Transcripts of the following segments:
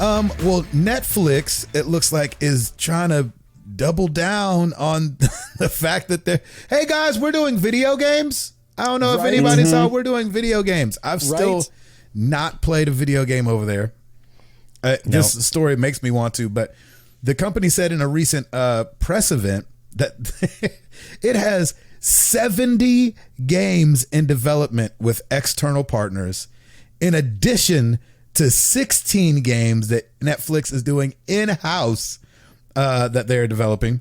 Well, Netflix, it looks like, is trying to double down on the fact that hey guys, we're doing video games. I don't know if anybody saw we're doing video games. I've still not played a video game over there. This story makes me want to, but the company said in a recent press event that it has 70 games in development with external partners, in addition to 16 games that Netflix is doing in-house that they're developing.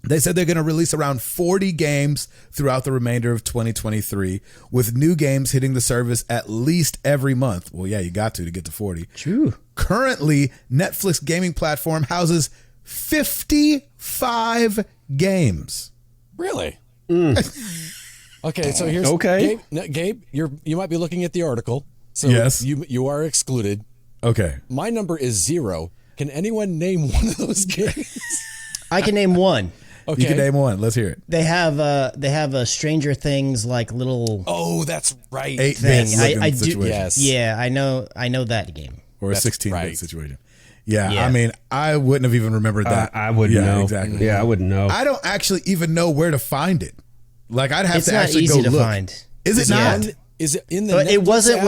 They said they're going to release around 40 games throughout the remainder of 2023, with new games hitting the service at least every month. Well, yeah, you got to get to 40. True. Currently, Netflix gaming platform houses 55 games. Really? Okay, so here's Gabe, you might be looking at the article. So yes, you are excluded. Okay. My number is 0. Can anyone name one of those games? I can name one. Okay. You can name one. Let's hear it. They have a Stranger Things like little. Oh, that's right. 8-bit I do. situation. Yes. Yeah, I know that game. Or a 16-bit situation. Yeah, I mean, I wouldn't have even remembered that. I wouldn't know. Exactly. Yeah, I wouldn't know. I don't actually even know where to find it. Like, I'd have it's to not actually easy go to look. find. Is it not? Is it in the But Netflix it wasn't app,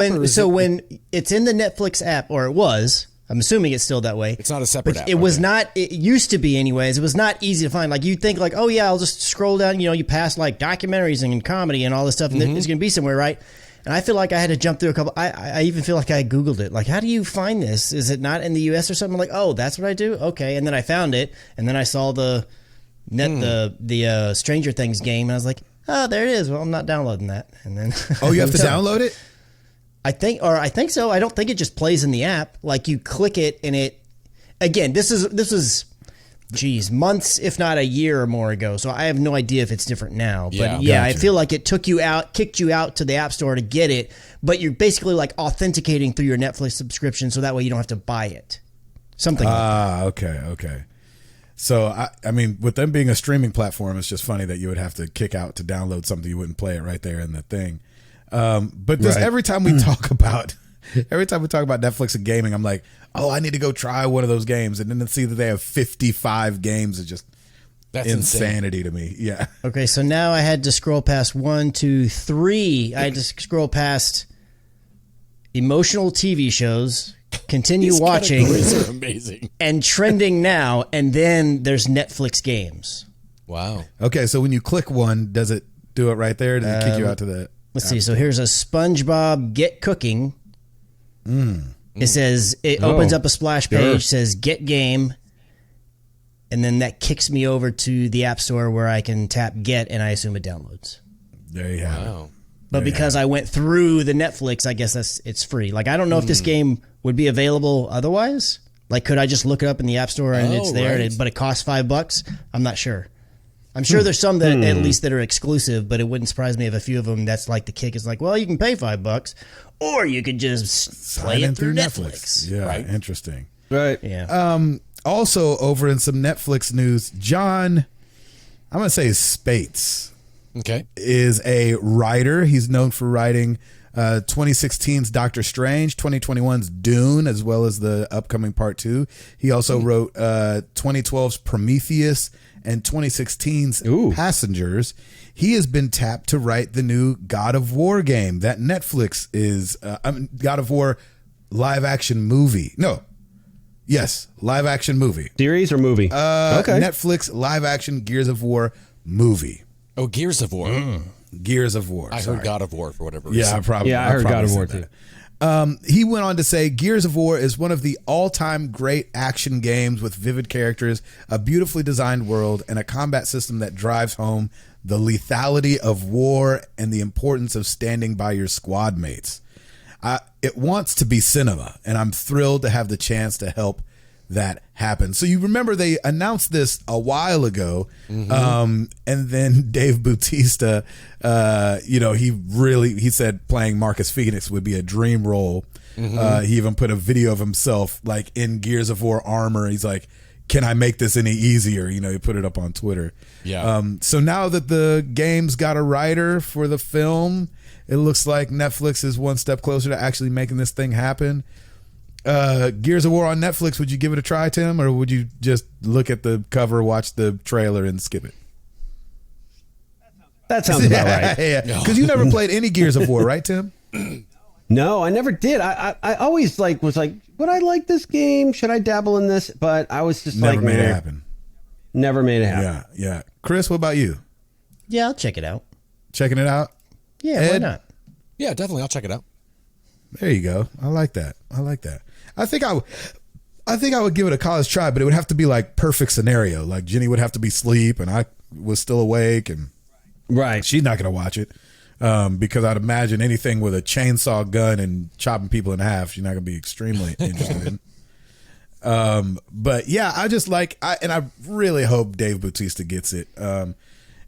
when it's in the Netflix app, or it was. I'm assuming it's still that way. It's not a separate app. It was not. It used to be, anyways. It was not easy to find. Like, you think, like, oh yeah, I'll just scroll down. You pass like documentaries and comedy and all this stuff, and it's going to be somewhere, right? And I feel like I had to jump through a couple. I even feel like I Googled it. Like, how do you find this? Is it not in the U.S. or something? I'm like, oh, that's what I do. Okay, and then I found it, and then I saw the Stranger Things game, and I was like, oh, there it is. Well, I'm not downloading that. And then you have to download it. I think so. I don't think it just plays in the app. Like, you click it and it. Again, this was, months, if not a year or more ago. So I have no idea if it's different now. But gotcha. I feel like it kicked you out to the App Store to get it. But you're basically like authenticating through your Netflix subscription, so that way you don't have to buy it. Something like that. Okay. So, I mean, with them being a streaming platform, it's just funny that you would have to kick out to download something. You wouldn't play it right there in the thing. But just every time we talk about Netflix and gaming, I'm like, oh, I need to go try one of those games. And then to see that they have 55 games is just insanity to me. Yeah. Okay, so now I had to scroll past 1, 2, 3. I had to scroll past emotional TV shows, continue These watching, categories are amazing, and trending now, and then there's Netflix games. Wow. Okay, so when you click one, does it do it right there? Does it kick you out to the... Let's see. So here's a SpongeBob Get Cooking. It says, it opens up a splash page, says Get Game, and then that kicks me over to the App Store where I can tap Get, and I assume it downloads. There you have it. But because I went through the Netflix, I guess it's free. Like, I don't know if this game would be available otherwise. Like, could I just look it up in the App Store and it's there, but it costs $5? I'm not sure. I'm sure there's some that at least that are exclusive, but it wouldn't surprise me if a few of them, that's like the kick is like, well, you can pay $5 or you could just play it through Netflix. Yeah, interesting. Right. Yeah. Also, over in some Netflix news, John, I'm going to say Spates. Okay. Is a writer. He's known for writing 2016's Doctor Strange, 2021's Dune, as well as the upcoming Part 2. He also wrote 2012's Prometheus and 2016's Passengers. He has been tapped to write the new God of War game that Netflix is God of War live action movie. Live action movie. Series or movie? Netflix live action Gears of War movie. Oh, Gears of War. Gears of War. I heard God of War for whatever reason. Yeah, I heard God of War too. He went on to say, Gears of War is one of the all-time great action games with vivid characters, a beautifully designed world, and a combat system that drives home the lethality of war and the importance of standing by your squad mates. It wants to be cinema, and I'm thrilled to have the chance to help that happen. So you remember they announced this a while ago, and then Dave Bautista, he said playing Marcus Phoenix would be a dream role. He even put a video of himself like in Gears of War armor. He's like, can I make this any easier? He put it up on Twitter. Yeah. So now that the game's got a writer for the film, it looks like Netflix is one step closer to actually making this thing happen. Gears of War on Netflix, would you give it a try, Tim, or would you just look at the cover, watch the trailer, and skip it? That sounds about right. Yeah, because you never played any Gears of War, right, Tim? No, I never did. I always was like, would I like this game? Should I dabble in this? But I was just never made it happen. Never made it happen. Yeah. Chris, what about you? Yeah, I'll check it out. Checking it out? Yeah, Ed? why not? Yeah, definitely. I'll check it out. There you go. I like that. I think I would give it a college try, but it would have to be like perfect scenario. Like Jenny would have to be asleep and I was still awake, and Right. she's not going to watch it. Because I'd imagine anything with a chainsaw gun and chopping people in half, she's not going to be extremely interested in. But yeah, I just and I really hope Dave Bautista gets it.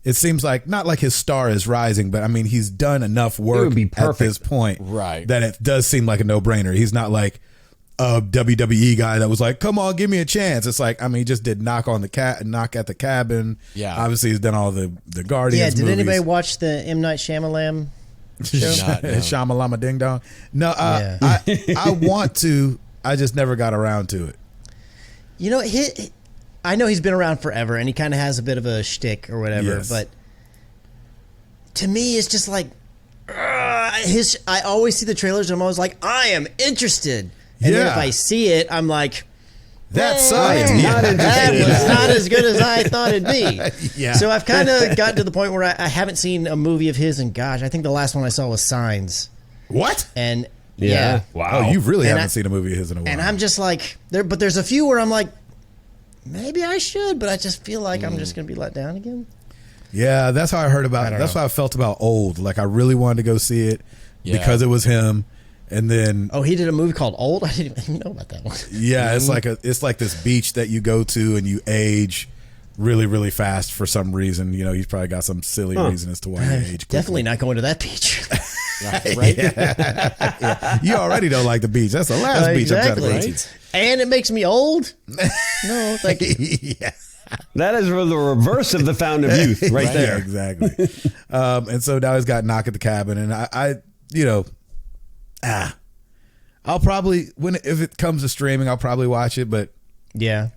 It seems like not like his star is rising, but I mean, he's done enough work at this point, right? That it does seem like a no-brainer. He's not like a WWE guy that was like, "Come on, give me a chance." It's like, I mean, he just did Knock at the Cabin. Yeah, obviously he's done all the Guardians. Yeah, did movies. anybody watch the M. Night Shyamalan show? Shamalama Ding Dong. No, I want to. I just never got around to it. You know, I know he's been around forever, and he kind of has a bit of a shtick or whatever. Yes. But to me, it's just like I always see the trailers, and I'm always like, I am interested. And then if I see it, I'm like, that sucked. That was not as good as I thought it'd be. Yeah. So I've kind of gotten to the point where I haven't seen a movie of his, and gosh, I think the last one I saw was Signs. What? And yeah. Wow. Oh, you really haven't seen a movie of his in a while. And I'm just like, there's a few where I'm like, maybe I should, but I just feel like I'm just going to be let down again. Yeah, that's how I heard about it. That's how I felt about Old. Like, I really wanted to go see it because it was him. And then, he did a movie called Old. I didn't even know about that one. Yeah, it's like this beach that you go to and you age really, really fast for some reason. You know, he's probably got some silly reason as to why you age quickly. Definitely not going to that beach. Right? Yeah. You already don't like the beach. That's the last beach I'm trying to go to. And it makes me old. No, thank you. Yeah. That is the reverse of the fountain of youth, right there. Yeah, exactly. And so now he's got Knock at the Cabin, and I'll probably if it comes to streaming, I'll probably watch it. But yeah,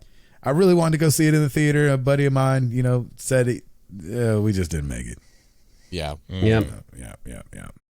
I really wanted to go see it in the theater. A buddy of mine, said we just didn't make it. Yeah. Yeah. Yeah.